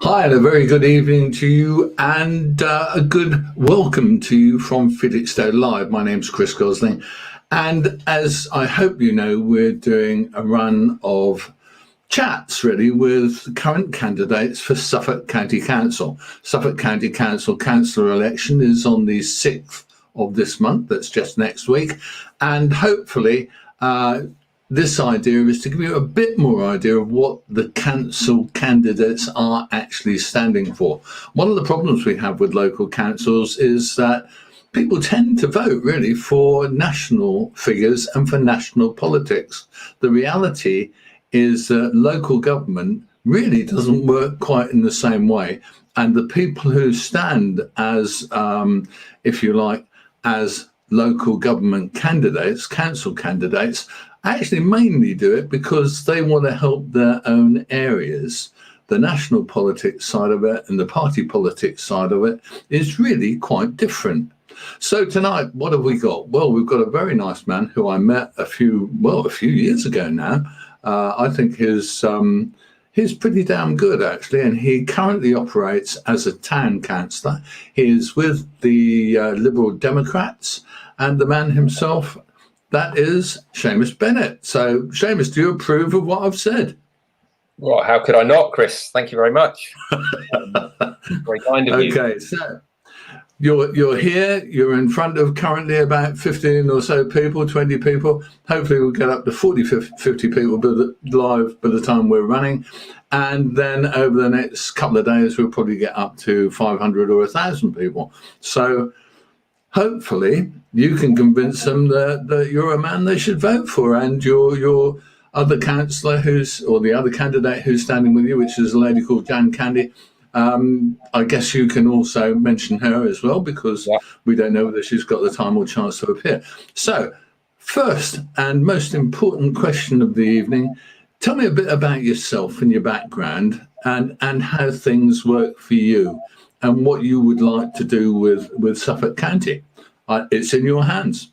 Hi, and a very good evening to you, and a good welcome to you from Felixstowe Live. My name's Chris Gosling, and as I hope you know, we're doing a run of chats really with current candidates for Suffolk County Council. Suffolk County Council councillor election is on the 6th of this month, that's just next week, and hopefully this idea is to give you a bit more idea of what the council candidates are actually standing for. One of the problems we have with local councils is that people tend to vote really for national figures and for national politics. The reality is that local government really doesn't work quite in the same way. And the people who stand as, if you like, as local government candidates, council candidates, actually mainly do it because they want to help their own areas. The national politics side of it and the party politics side of it is really quite different. So tonight, what have we got? Well, we've got a very nice man who I met a few years ago now. I think he's pretty damn good, actually, and he currently operates as a town councillor. He is with the Liberal Democrats, and the man himself, that is Seamus Bennett. So, Seamus, do you approve of what I've said? Well, how could I not, Chris? Thank you very much. Very kind of you. Okay, so you're here. You're in front of currently about 15 or so people, 20 people. Hopefully, we'll get up to 40, 50 people live by the time we're running. And then over the next couple of days, we'll probably get up to 500 or 1,000 people. So hopefully you can convince them that you're a man they should vote for, and your other councillor or the other candidate who's standing with you, which is a lady called Jan Candy. I guess you can also mention her as well, because we don't know whether she's got the time or chance to appear. So first and most important question of the evening, tell me a bit about yourself and your background and how things work for you and what you would like to do with Suffolk County. It's in your hands.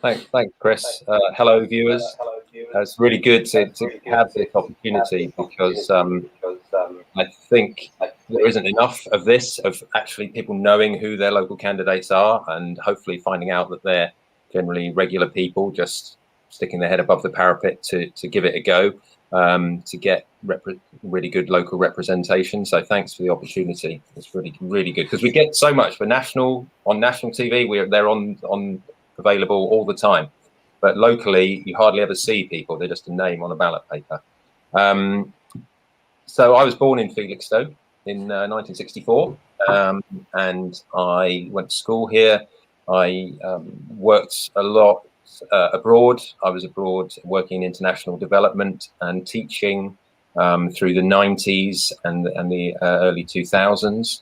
Thanks, Chris. Hello, viewers. It's really good to have this opportunity because I think there isn't enough of this, of actually people knowing who their local candidates are and hopefully finding out that they're generally regular people just sticking their head above the parapet to give it a go, to get really good local representation. So thanks for the opportunity. It's really, really good because we get so much for national TV. They're on available all the time, but locally you hardly ever see people. They're just a name on a ballot paper. So I was born in Felixstowe in 1964, and I went to school here. I worked a lot abroad. I was abroad working in international development and teaching through the 90s and the early 2000s.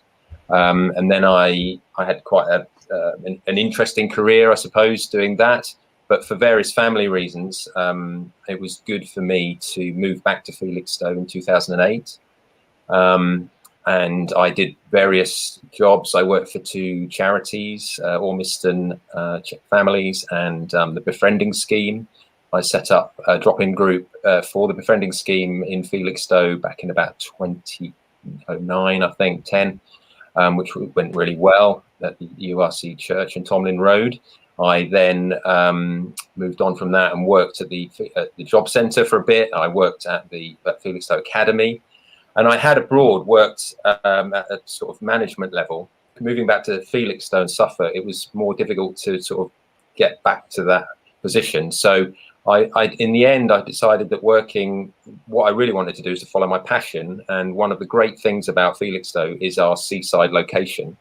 And then I had quite an interesting career, I suppose, doing that. But for various family reasons, it was good for me to move back to Felixstowe in 2008. And I did various jobs. I worked for two charities, Ormiston Families and the Befriending Scheme. I set up a drop-in group for the Befriending Scheme in Felixstowe back in about 2009, I think, 10, which went really well at the URC Church in Tomlin Road. I then moved on from that and worked at the job centre for a bit. I worked at the Felixstowe Academy. And I had abroad worked at a sort of management level. Moving back to Felixstowe and Suffolk, it was more difficult to sort of get back to that position. So in the end, I decided that what I really wanted to do is to follow my passion. And one of the great things about Felixstowe is our seaside location.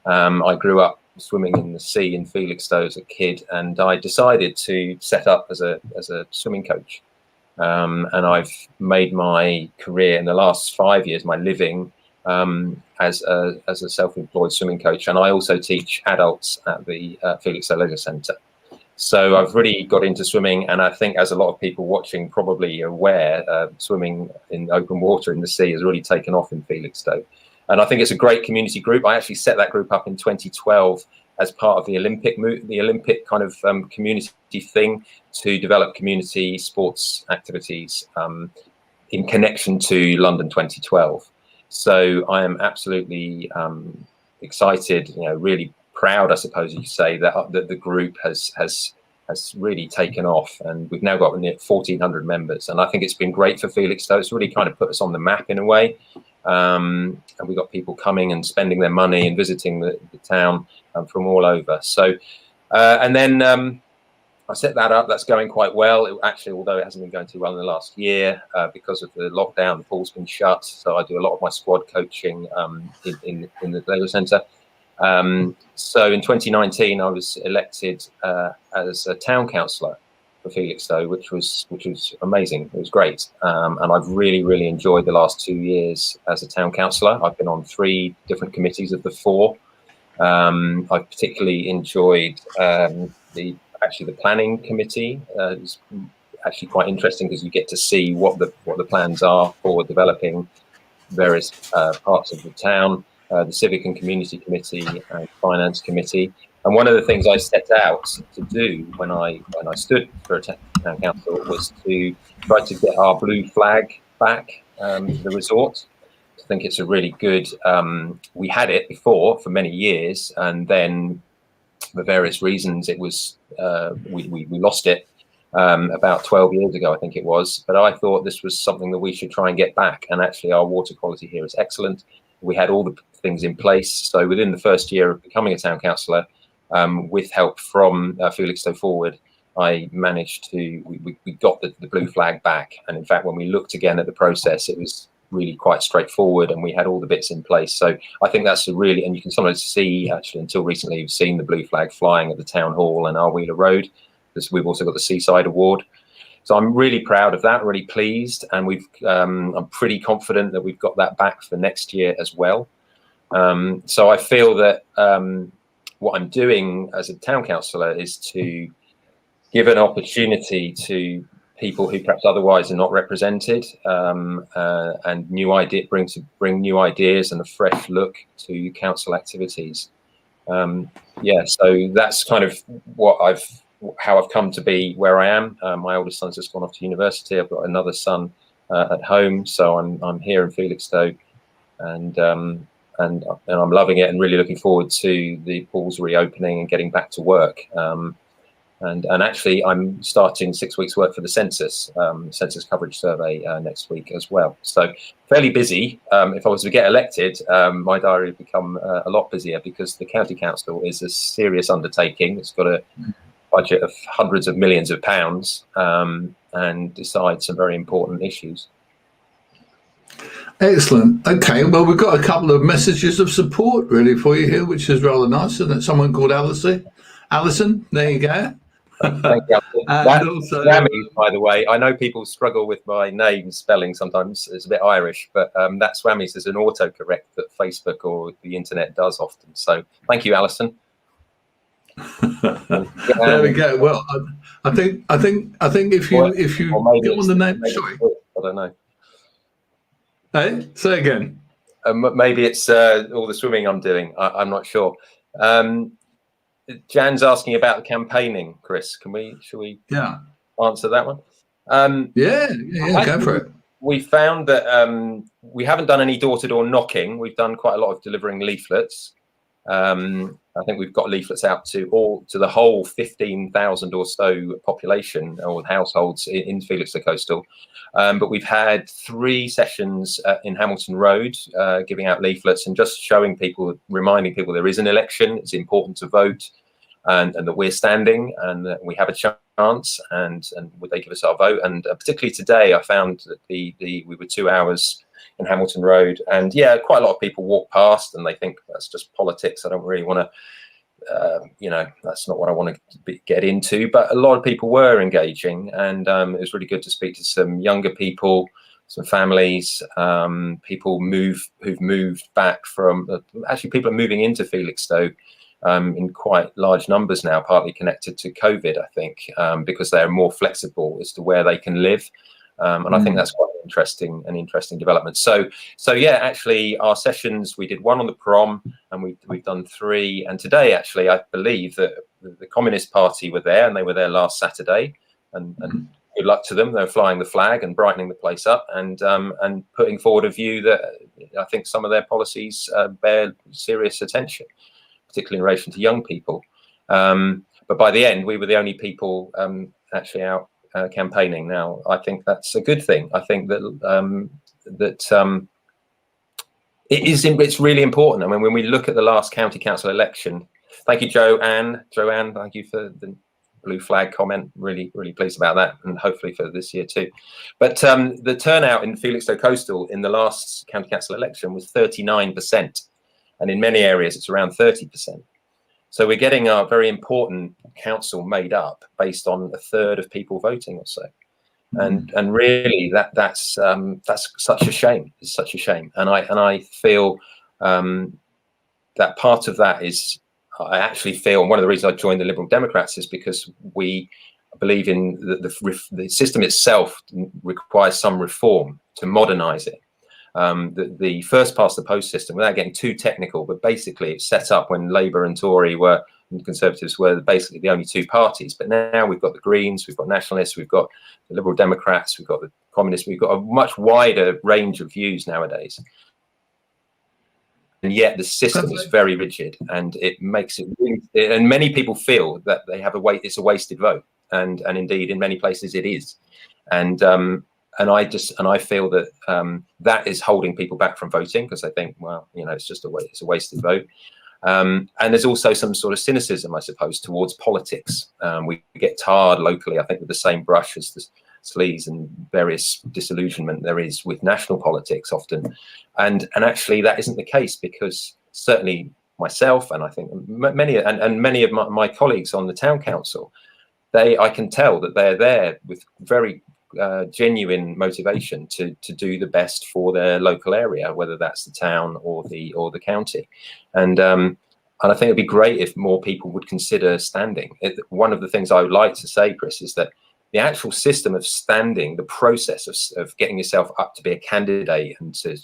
I grew up swimming in the sea in Felixstowe as a kid, and I decided to set up as a swimming coach. And I've made my career in the last 5 years, my living, as a self-employed swimming coach. And I also teach adults at the Felixstowe Leisure Centre. So I've really got into swimming. And I think, as a lot of people watching probably are aware, swimming in open water in the sea has really taken off in Felixstowe. And I think it's a great community group. I actually set that group up in 2012 as part of the Olympic kind of community thing to develop community sports activities in connection to London 2012. So I am absolutely excited, really proud, I suppose you say, that the group has really taken off, and we've now got near 1,400 members. And I think it's been great for Felixstowe. It's really kind of put us on the map in a way. And we've got people coming and spending their money and visiting the town from all over. So, and then I set that up. That's going quite well. Actually, although it hasn't been going too well in the last year because of the lockdown, the pool's been shut. So I do a lot of my squad coaching in the Labour Centre. So in 2019, I was elected as a town councillor for Felixstowe, which was amazing. It was great, and I've really enjoyed the last 2 years as a town councillor. I've been on 3 different committees of the 4. I've particularly enjoyed the planning committee. It's actually quite interesting because you get to see what the plans are for developing various parts of the town. The Civic and Community Committee and Finance Committee. And one of the things I set out to do when I stood for a town council was to try to get our blue flag back to the resort. I think it's a really good, we had it before for many years, and then for various reasons it was, we lost it about 12 years ago, I think it was. But I thought this was something that we should try and get back. And actually our water quality here is excellent. We had all the things in place. So within the first year of becoming a town councillor, with help from Felixstowe Forward, I managed to, we got the blue flag back. And in fact, when we looked again at the process, it was really quite straightforward, and we had all the bits in place. So I think that's a really, and you can sometimes see, actually until recently, you've seen the blue flag flying at the town hall and Arwheeler Road, because we've also got the Seaside Award. So I'm really proud of that, really pleased, and I'm pretty confident that we've got that back for next year as well. So I feel that what I'm doing as a town councillor is to give an opportunity to people who perhaps otherwise are not represented, and bring new ideas and a fresh look to council activities. So that's kind of how I've come to be where I am. My oldest son's just gone off to university. I've got another son at home, so I'm here in Felixstowe, and I'm loving it and really looking forward to the pools reopening and getting back to work. And actually, I'm starting 6 weeks' work for the census coverage survey next week as well. So fairly busy. If I was to get elected, my diary would become a lot busier, because the county council is a serious undertaking. It's got a budget of hundreds of millions of pounds, and decide some very important issues. Excellent. Okay, well, we've got a couple of messages of support really for you here, which is rather nice, isn't it? Someone called Alison, there you go. Thank you. And also, Swammies, by the way, I know people struggle with my name spelling sometimes. It's a bit Irish, but that Swammies is an autocorrect that Facebook or the internet does often. So thank you, Alison. There we go. Well, I think if you get on the name, sorry, I don't know. Hey, say again. Maybe it's all the swimming I'm doing. I'm not sure. Jan's asking about the campaigning, Chris. Should we answer that one? Yeah, go for it. We found that we haven't done any door-to-door knocking. We've done quite a lot of delivering leaflets. I think we've got leaflets out to the whole 15,000 or so population or households in Felixstowe Coastal. But we've had 3 sessions in Hamilton Road, giving out leaflets and just reminding people there is an election. It's important to vote, and that we're standing and that we have a chance, and would they give us our vote? And particularly today, I found that we were 2 hours in Hamilton Road, and quite a lot of people walk past and they think that's just politics. I don't really want to, that's not what I want to get into. But a lot of people were engaging, and it was really good to speak to some younger people, some families, people who've moved back from. Actually, people are moving into Felixstowe in quite large numbers now, partly connected to COVID, I think, because they're more flexible as to where they can live. And I think that's quite an interesting development. So actually our sessions, we did 1 on the prom, and we've done 3. And today, actually, I believe that the Communist Party were there, and they were there last Saturday, and good luck to them. They're flying the flag and brightening the place up, and putting forward a view that I think some of their policies bear serious attention, particularly in relation to young people. But by the end, we were the only people actually out campaigning. Now, I think that's a good thing. I think that it's really important. I mean, when we look at the last county council election, thank you, Joanne, thank you for the blue flag comment. Really pleased about that, and hopefully for this year too. But the turnout in Felixstowe Coastal in the last county council election was 39%, and in many areas it's around 30%. So we're getting our very important council made up based on a third of people voting or so, and really that's such a shame. It's such a shame, and I feel that part of that is, I actually feel, and one of the reasons I joined the Liberal Democrats is because we believe in the system itself requires some reform to modernise it. The first past the post system, without getting too technical, but basically it's set up when Labour and Tory and Conservatives were basically the only two parties. But now we've got the Greens, we've got Nationalists, we've got the Liberal Democrats, we've got the Communists, we've got a much wider range of views nowadays. And yet the system is very rigid, and it makes it really, and many people feel that they have it's a wasted vote, and indeed in many places it is. And I feel that that is holding people back from voting, because they think, well, it's just it's a wasted vote. And there's also some sort of cynicism, I suppose, towards politics. We get tarred locally, I think, with the same brush as the sleaze and various disillusionment there is with national politics often. And actually that isn't the case, because certainly myself, and I think many of my colleagues on the town council, I can tell that they're there with very genuine motivation to do the best for their local area, whether that's the town or the county. And I think it'd be great if more people would consider standing. One of the things I would like to say, Chris, is that the actual system of standing, the process of getting yourself up to be a candidate and to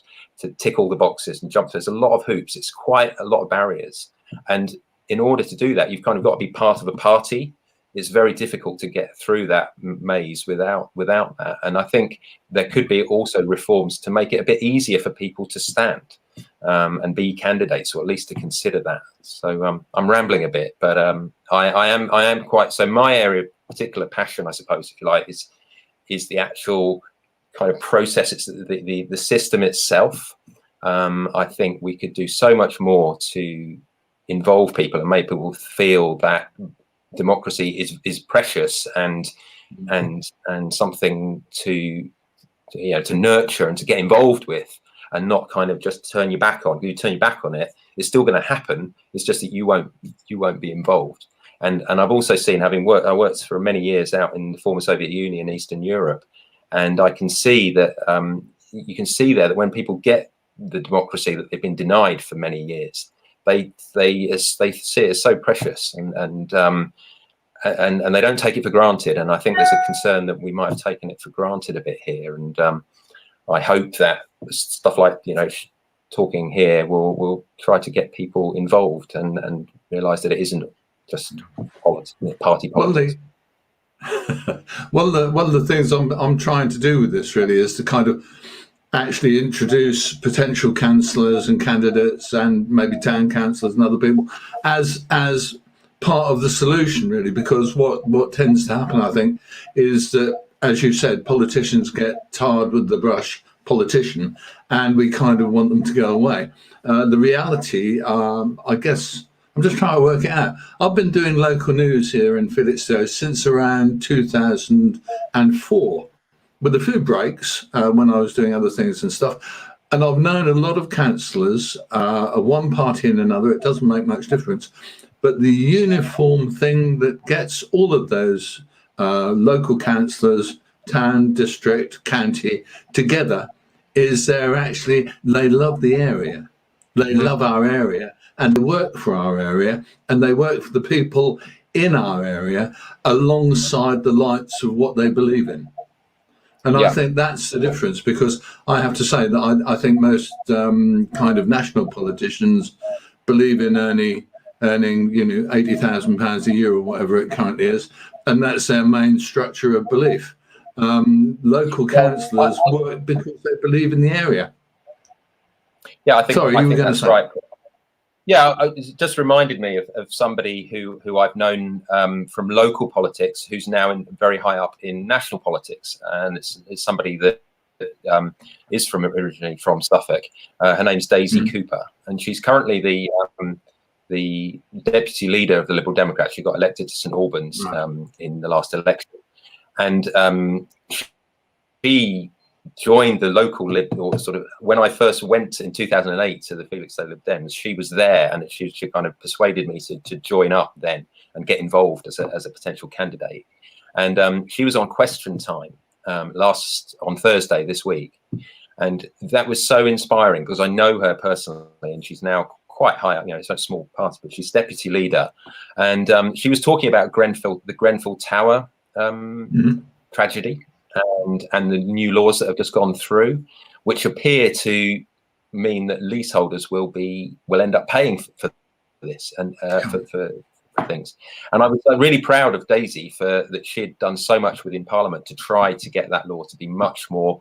tick all the boxes and jump, there's a lot of hoops. It's quite a lot of barriers. And in order to do that, you've kind of got to be part of a party. It's very difficult to get through that maze without that. And I think there could be also reforms to make it a bit easier for people to stand and be candidates, or at least to consider that. So I'm rambling a bit, but I am quite, so my area of particular passion, I suppose, if you like, is the actual kind of process. It's the system itself. I think we could do so much more to involve people and make people feel that democracy is precious and something to nurture and to get involved with, and not kind of just turn your back on. You turn your back on it, it's still going to happen. It's just that you won't be involved. And I've also seen, I worked for many years out in the former Soviet Union, Eastern Europe, and I can see that you can see there that when people get the democracy that they've been denied for many years, they see it as so precious, and they don't take it for granted. And I think there's a concern that we might have taken it for granted a bit here. And I hope that stuff like talking here will try to get people involved and realise that it isn't just party politics. One of the things I'm trying to do with this really is to kind of actually introduce potential councillors and candidates and maybe town councillors and other people as part of the solution, really, because what tends to happen, I think, is that, as you said, politicians get tarred with the brush politician, and we kind of want them to go away. The reality, I guess, I'm just trying to work it out. I've been doing local news here in Felixstowe since around 2004, with a few breaks when I was doing other things and stuff. And I've known a lot of councillors of one party and another. It doesn't make much difference. But the uniform thing that gets all of those local councillors, town, district, county, together is they love the area. They love our area, and they work for our area, and they work for the people in our area alongside the lights of what they believe in. And I think that's the difference, because I have to say that I think most kind of national politicians believe in earning £80,000 a year or whatever it currently is, and that's their main structure of belief. Local councillors work because they believe in the area. Yeah, I think Sorry, you were going to that's say. right. Yeah, it just reminded me of somebody who I've known from local politics, who's now very high up in national politics, and it's somebody that is originally from Suffolk. Her name's Daisy Cooper, and she's currently the deputy leader of the Liberal Democrats. She got elected to St Albans in the last election, and she joined the local or sort of, when I first went in 2008 to the Felixstowe Lib Dems, she was there, and she kind of persuaded me to join up then and get involved as a potential candidate. And she was on Question Time on Thursday this week, and that was so inspiring because I know her personally, and she's now quite high up. You know, it's a small party, but she's deputy leader, and she was talking about the Grenfell Tower tragedy. And the new laws that have just gone through, which appear to mean that leaseholders will end up paying for this and for things. And I was really proud of Daisy that she had done so much within Parliament to try to get that law to be much more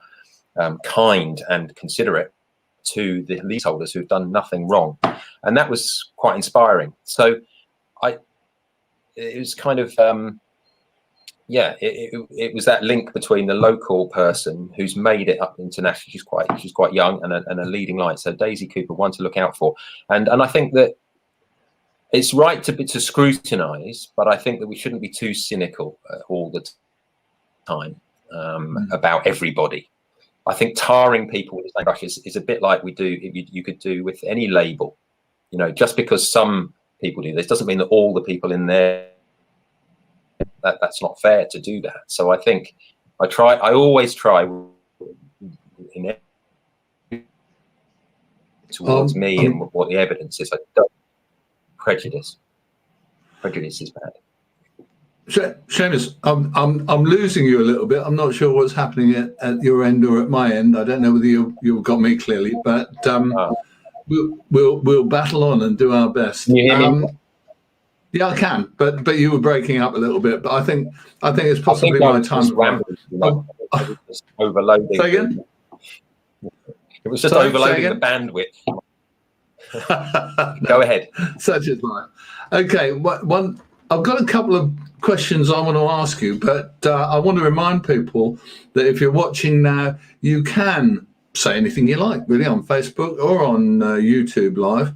kind and considerate to the leaseholders who've done nothing wrong, and that was quite inspiring. So it was kind of. It was that link between the local person who's made it up internationally. She's quite young and a leading light. So Daisy Cooper, one to look out for. And I think that it's right to scrutinise, but I think that we shouldn't be too cynical all the time about everybody. I think tarring people with the same brush is a bit like you could do with any label. You know, just because some people do this doesn't mean that all the people in there. That's not fair to do that. So I think I always try towards me and what the evidence is. I don't prejudice. Prejudice is bad. Seamus, I'm losing you a little bit. I'm not sure what's happening at your end or at my end. I don't know whether you've got me clearly, but we'll battle on and do our best. Can you hear me? Yeah, I can, but you were breaking up a little bit. But I think it's possibly my time. Overloading. Say again? It was just overloading the bandwidth. Go ahead. Such is life. Okay, I've got a couple of questions I want to ask you, but I want to remind people that if you're watching now, you can say anything you like, really, on Facebook or on YouTube Live.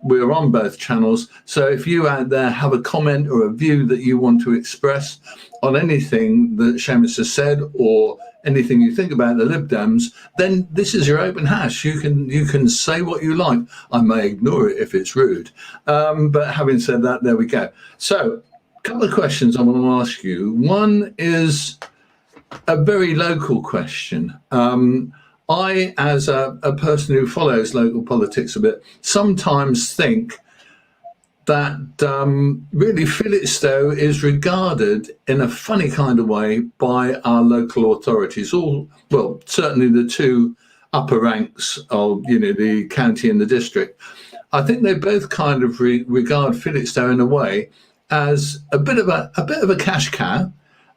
We're on both channels. So if you out there have a comment or a view that you want to express on anything that Seamus has said or anything you think about the Lib Dems, then this is your open house. You can say what you like. I may ignore it if it's rude. But having said that, there we go. So a couple of questions I want to ask you. One is a very local question. I, as a person who follows local politics a bit, sometimes think that really Felixstowe is regarded in a funny kind of way by our local authorities. Certainly the two upper ranks of the county and the district. I think they both kind of regard Felixstowe in a way as a bit of a cash cow.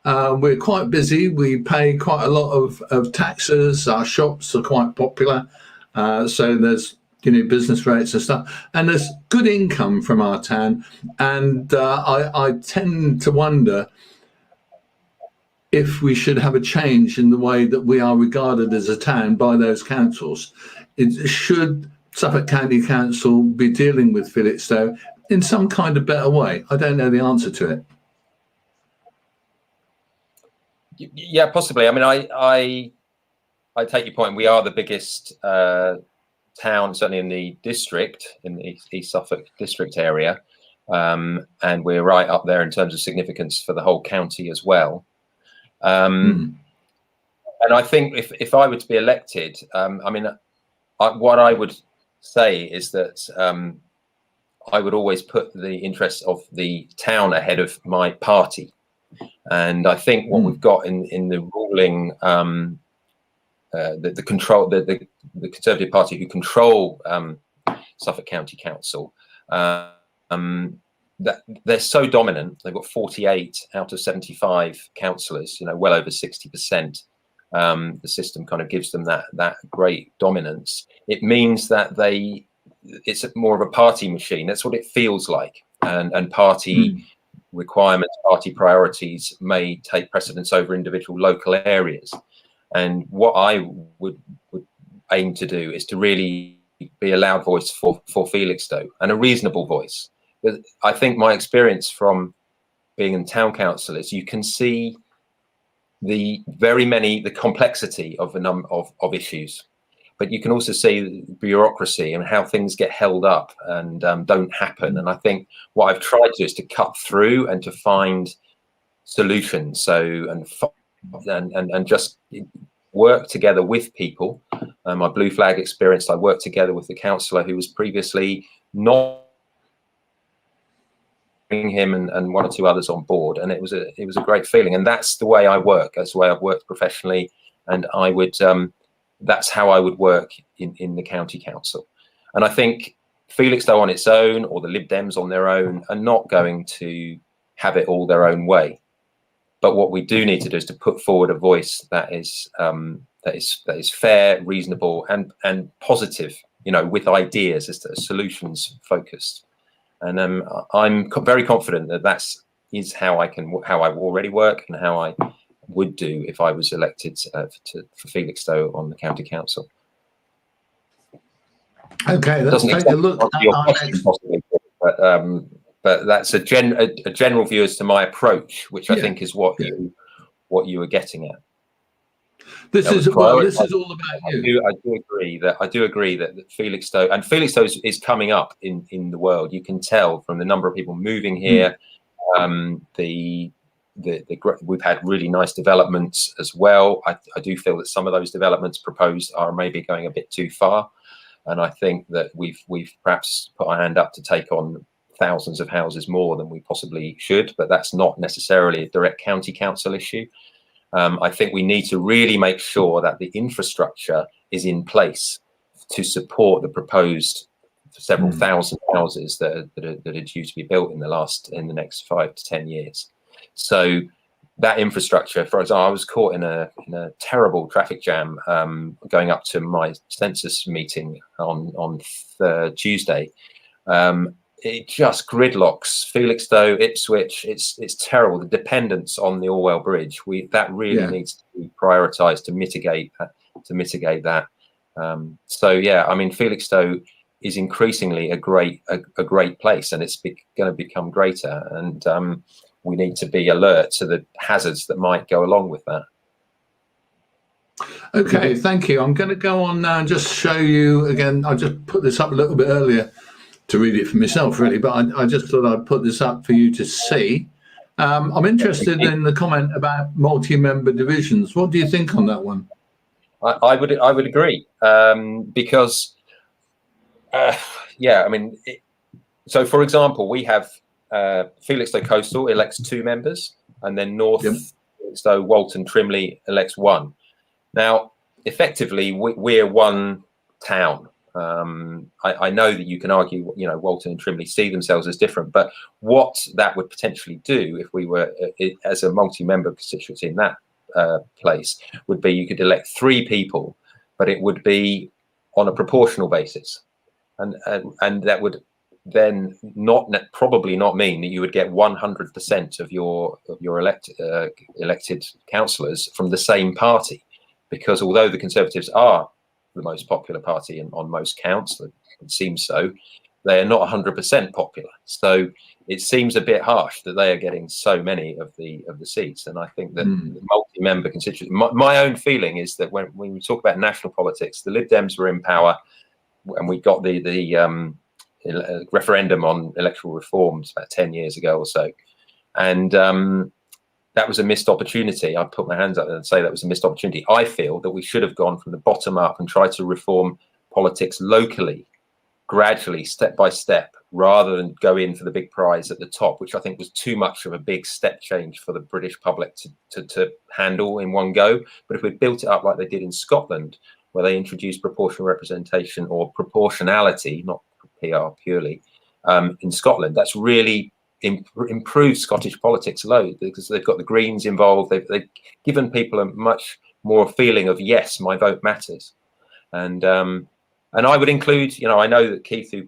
We're quite busy. We pay quite a lot of taxes. Our shops are quite popular. So there's, business rates and stuff. And there's good income from our town. And I tend to wonder if we should have a change in the way that we are regarded as a town by those councils. Should Suffolk County Council be dealing with Felixstowe in some kind of better way? I don't know the answer to it. Yeah, possibly. I mean, I take your point. We are the biggest town, certainly in the district, in the East Suffolk district area, and we're right up there in terms of significance for the whole county as well. And I think if I were to be elected, what I would say is that I would always put the interests of the town ahead of my party. And I think what we've got in the ruling, the Conservative Party who control Suffolk County Council, that they're so dominant. They've got 48 out of 75 councillors, well over 60%. the system kind of gives them that great dominance. It means that it's more of a party machine. That's what it feels like, and party requirements, party priorities may take precedence over individual local areas. And what I would aim to do is to really be a loud voice for Felixstowe, and a reasonable voice. But I think my experience from being in town council is you can see the complexity of a number of issues, but you can also see bureaucracy and how things get held up and don't happen. And I think what I've tried to do is to cut through and to find solutions. And just work together with people. My Blue Flag experience, I worked together with the councillor who was previously not him and one or two others on board, and it was a great feeling. And that's the way I work. That's the way I've worked professionally, and I would that's how I would work in the county council. And I think Felixstowe on its own, or the Lib Dems on their own, are not going to have it all their own way. But what we do need to do is to put forward a voice that is fair, reasonable, and positive. With ideas, as to solutions focused. And I'm very confident that is how I already work, and how I would do if I was elected for Felixstowe on the county council. Okay, let's take a look at our next. But that's a general view as to my approach, which I think is what you were getting at. This is all about you. I do agree that Felixstowe is coming up in the world. You can tell from the number of people moving here. We've had really nice developments as well. I do feel that some of those developments proposed are maybe going a bit too far, and I think that we've perhaps put our hand up to take on thousands of houses more than we possibly should. But that's not necessarily a direct county council issue. I think we need to really make sure that the infrastructure is in place to support the proposed several thousand houses that are due to be built in the next 5 to 10 years. So that infrastructure, for example, I was caught in a terrible traffic jam going up to my census meeting on Tuesday. It just gridlocks Felixstowe, Ipswich. It's terrible. The dependence on the Orwell Bridge, that really needs to be prioritised to mitigate that. So yeah, I mean, Felixstowe is increasingly a great place, and it's going to become greater. And we need to be alert to the hazards that might go along with that. Okay, thank you. I'm going to go on now and just show you again. I just put this up a little bit earlier to read it for myself, really, but I just thought I'd put this up for you to see. I'm interested in the comment about multi-member divisions. What do you think on that one? I would agree, because I mean, so for example, we have Felixstowe Coastal elects 2 members, and then North Felixstowe, Walton, Trimley elects 1. Now, effectively, we're one town. I know that you can argue, Walton and Trimley see themselves as different, but what that would potentially do if we were as a multi-member constituency in that place would be you could elect 3 people, but it would be on a proportional basis, and that would then probably not mean that you would get 100% of your elected councillors from the same party, because although the Conservatives are the most popular party on most counts, it seems so, they are not 100% popular. So it seems a bit harsh that they are getting so many of the seats. And I think that the multi-member constituency, my own feeling is that when we talk about national politics, the Lib Dems were in power, and we got the referendum on electoral reforms about 10 years ago or so, and that was a missed opportunity. I put my hands up and say that was a missed opportunity. I feel that we should have gone from the bottom up and tried to reform politics locally, gradually, step by step, rather than go in for the big prize at the top, which I think was too much of a big step change for the British public to handle in one go. But if we built it up like they did in Scotland, where they introduced proportional representation, or proportionality, not PR purely, in Scotland, that's really improved Scottish politics a lot, because they've got the Greens involved. They've given people a much more a feeling of, yes, my vote matters. And I would include, you know, I know that Keith, who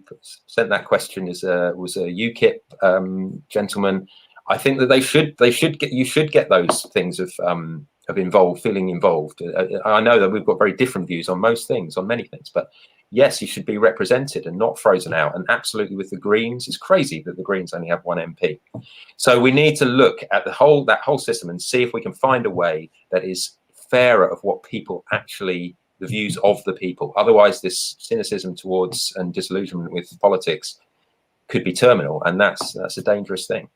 sent that question, was a UKIP gentleman. I think that you should get those things of feeling involved. I know that we've got very different views on most things, on many things, but yes, you should be represented and not frozen out. And absolutely with the Greens, it's crazy that the Greens only have one MP. So we need to look at that whole system and see if we can find a way that is fairer of what people actually, the views of the people. Otherwise, this cynicism towards and disillusionment with politics could be terminal, and that's a dangerous thing.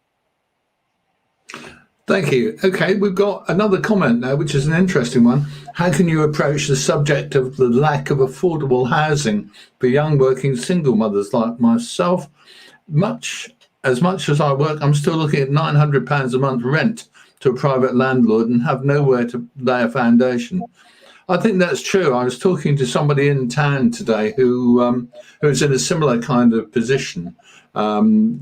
Thank you. Okay, we've got another comment now, which is an interesting one. How can you approach the subject of the lack of affordable housing for young working single mothers like myself? As much as I work, I'm still looking at £900 a month rent to a private landlord and have nowhere to lay a foundation. I think that's true. I was talking to somebody in town today who's in a similar kind of position.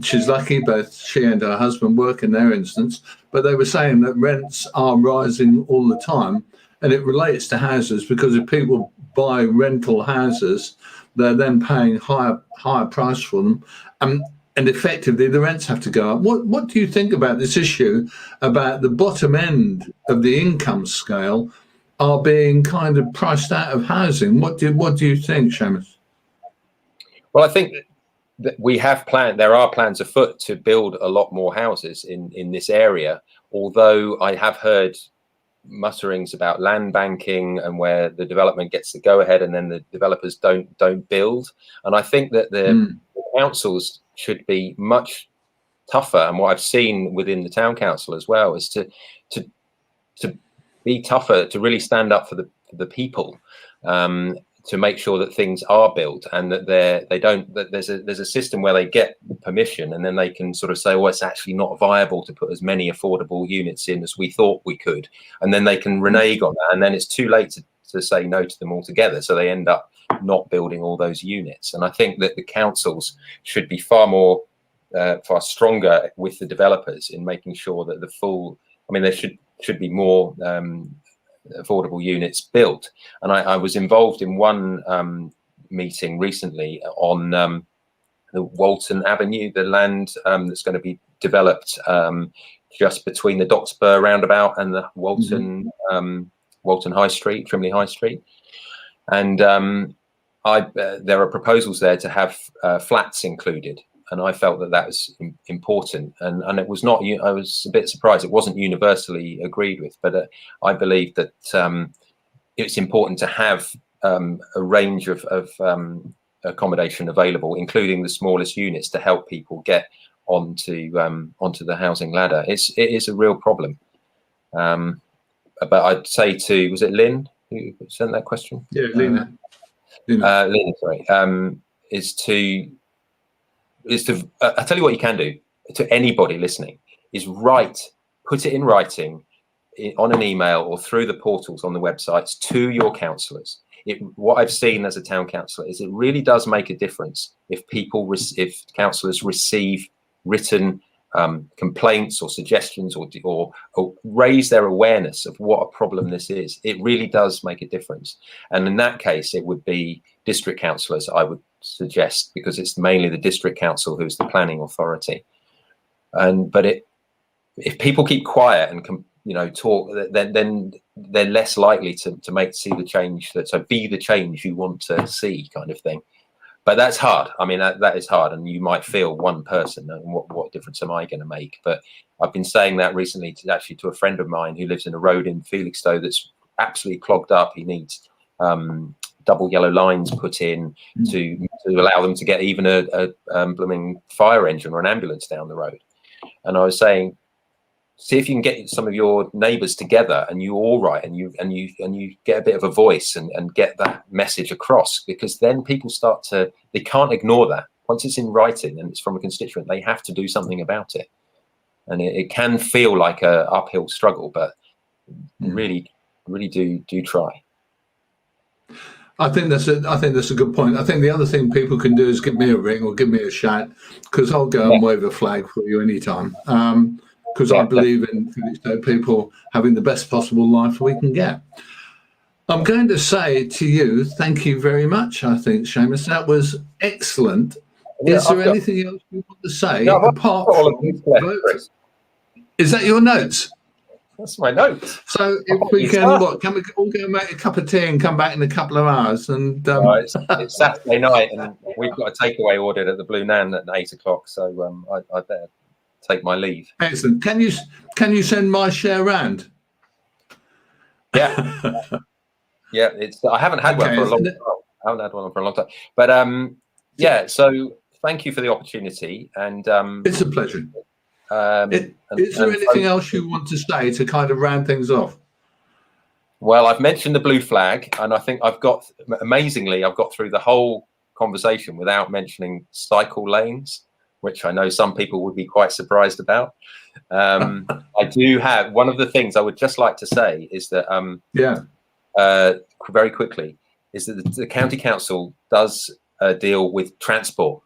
She's lucky, both she and her husband work in their instance, but they were saying that rents are rising all the time, and it relates to houses because if people buy rental houses, they're then paying higher price for them, and effectively the rents have to go up. What do you think about this issue about the bottom end of the income scale are being kind of priced out of housing? What do you think, Seamus? Well, I think that there are plans afoot to build a lot more houses in this area, although I have heard mutterings about land banking and where the development gets the go ahead and then the developers don't build. And I think that the councils should be much tougher, and what I've seen within the town council as well is to be tougher, to really stand up for the people, to make sure that things are built and that there's a system where they get permission and then they can sort of say, well, it's actually not viable to put as many affordable units in as we thought we could, and then they can renege on that, and then it's too late to say no to them altogether, so they end up not building all those units. And I think that the councils should be far stronger with the developers in making sure that there should be more affordable units built. And I was involved in one meeting recently on the Walton Avenue, the land that's going to be developed just between the Doxburgh roundabout and the Walton High Street, Trimley High Street. And there are proposals there to have flats included. And I felt that was important, and it was not. I was a bit surprised it wasn't universally agreed with, but I believe that it's important to have a range of accommodation available, including the smallest units, to help people get onto the housing ladder. It is a real problem. But I'd say was it Lynn who sent that question? Yeah, Lynn. Lynn, sorry. I'll tell you what you can do to anybody listening is put it in writing on an email or through the portals on the websites to your councillors. What I've seen as a town councillor is it really does make a difference if councillors receive written complaints or suggestions or raise their awareness of what a problem this is. It really does make a difference. And in that case, it would be district councillors, I would suggest, because it's mainly the district council who's the planning authority. But if people keep quiet and talk, then they're less likely to see the change. So be the change you want to see, kind of thing. But that's hard. I mean, that is hard, and you might feel one person, and what difference am I going to make? But I've been saying that recently to a friend of mine who lives in a road in Felixstowe that's absolutely clogged up. He needs double yellow lines put in to allow them to get even a blooming fire engine or an ambulance down the road. And I was saying, see if you can get some of your neighbours together and you all write and you get a bit of a voice and get that message across, because then people they can't ignore that. Once it's in writing and it's from a constituent, they have to do something about it. And it can feel like a uphill struggle, but really do try. I think that's a good point. I think the other thing people can do is give me a ring or give me a shout, because I'll go and wave a flag for you anytime. Because I believe in people having the best possible life we can get. I'm going to say to you, thank you very much. I think, Seamus, that was excellent. Yeah, Is there anything else you want to say no, I've got apart all of from these left, vote? Chris. Is that your notes? That's my notes. So if Oh, we you can, started. can we all go and make a cup of tea and come back in a couple of hours? And It's Saturday night, and we've got a takeaway ordered at the Blue Nan at 8 o'clock. So I better take my leave. excellent. Can you send my share round? Yeah, yeah. I haven't had one for a long time. I haven't had one for a long time. But yeah. So thank you for the opportunity, and it's a pleasure. Is there and anything else you want to say to kind of round things off? Well, I've mentioned the blue flag, and I think amazingly, I've got through the whole conversation without mentioning cycle lanes, which I know some people would be quite surprised about. I do have one of the things I would just like to say is that very quickly is that the county council does deal with transport,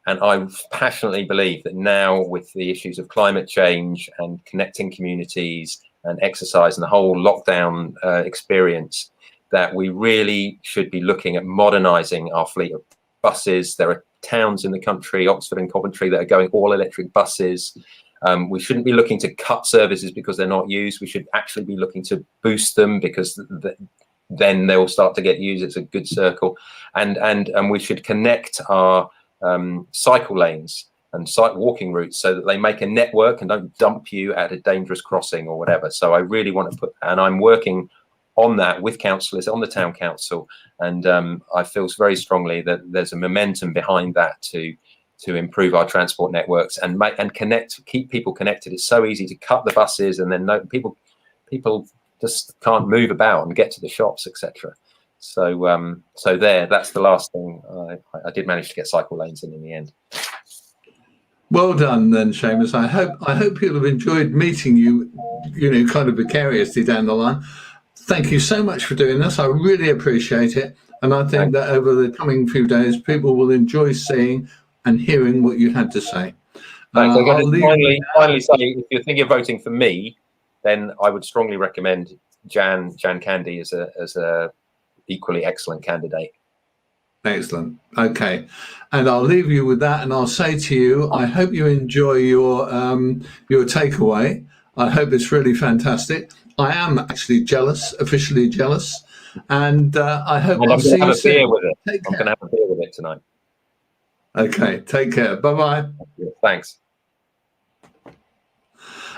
and I passionately believe that now with the issues of climate change and connecting communities and exercise and the whole lockdown experience, that we really should be looking at modernising our fleet of buses. There are towns in the country, Oxford and Coventry, that are going all electric buses. We shouldn't be looking to cut services because they're not used. We should actually be looking to boost them, because then they will start to get used. It's a good circle. And we should connect our cycle lanes and walking routes so that they make a network and don't dump you at a dangerous crossing or whatever. So I really want to and I'm working on that with councillors on the town council, and I feel very strongly that there's a momentum behind that to improve our transport networks and keep people connected. It's so easy to cut the buses, and then people just can't move about and get to the shops, etc. So that's the last thing. I did manage to get cycle lanes in the end. Well done then, Seamus. I hope you'll have enjoyed meeting you, kind of vicariously down the line. Thank you so much for doing this. I really appreciate it. And I think that over the coming few days, people will enjoy seeing and hearing what you had to say. Thanks. I'm going to finally say, if you're thinking of voting for me, then I would strongly recommend Jan Candy as a equally excellent candidate. Excellent. Okay, and I'll leave you with that, and I'll say to you, I hope you enjoy your takeaway. I hope it's really fantastic. I am actually officially jealous, and I hope I'll see you soon. I'm going to have a beer with it tonight. Okay, take care. Bye-bye. Thanks.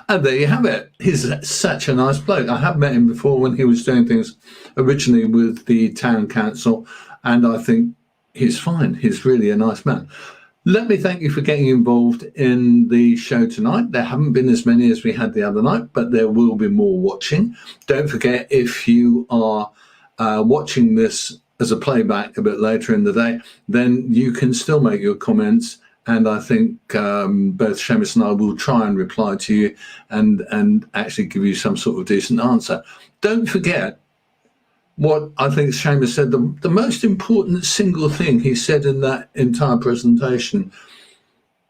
And there you have it. He's such a nice bloke. I have met him before when he was doing things originally with the town council, and I think he's fine. He's really a nice man. Let me thank you for getting involved in the show tonight. There haven't been as many as we had the other night, but there will be more watching. Don't forget, if you are watching this as a playback a bit later in the day, then you can still make your comments. And I think both Seamus and I will try and reply to you and actually give you some sort of decent answer. Don't forget what I think Seamus said, the most important single thing he said in that entire presentation,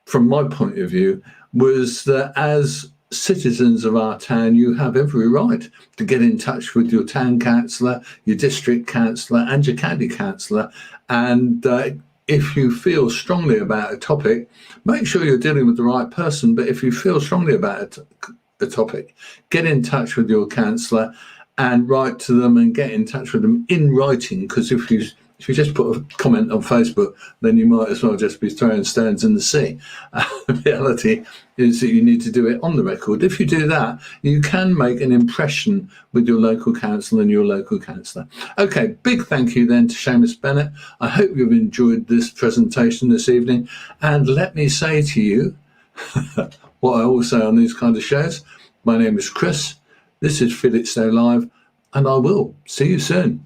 from my point of view, was that as citizens of our town, you have every right to get in touch with your town councillor, your district councillor and your county councillor. And if you feel strongly about a topic, make sure you're dealing with the right person. But if you feel strongly about a topic, get in touch with your councillor and write to them and get in touch with them in writing, because if you just put a comment on Facebook, then you might as well just be throwing stones in the sea. The reality is that you need to do it on the record. If you do that, you can make an impression with your local council and your local councillor. Okay, big thank you then to Seamus Bennett. I hope you've enjoyed this presentation this evening. And let me say to you what I always say on these kind of shows. My name is Chris. This is Felixstowe Live, and I will see you soon.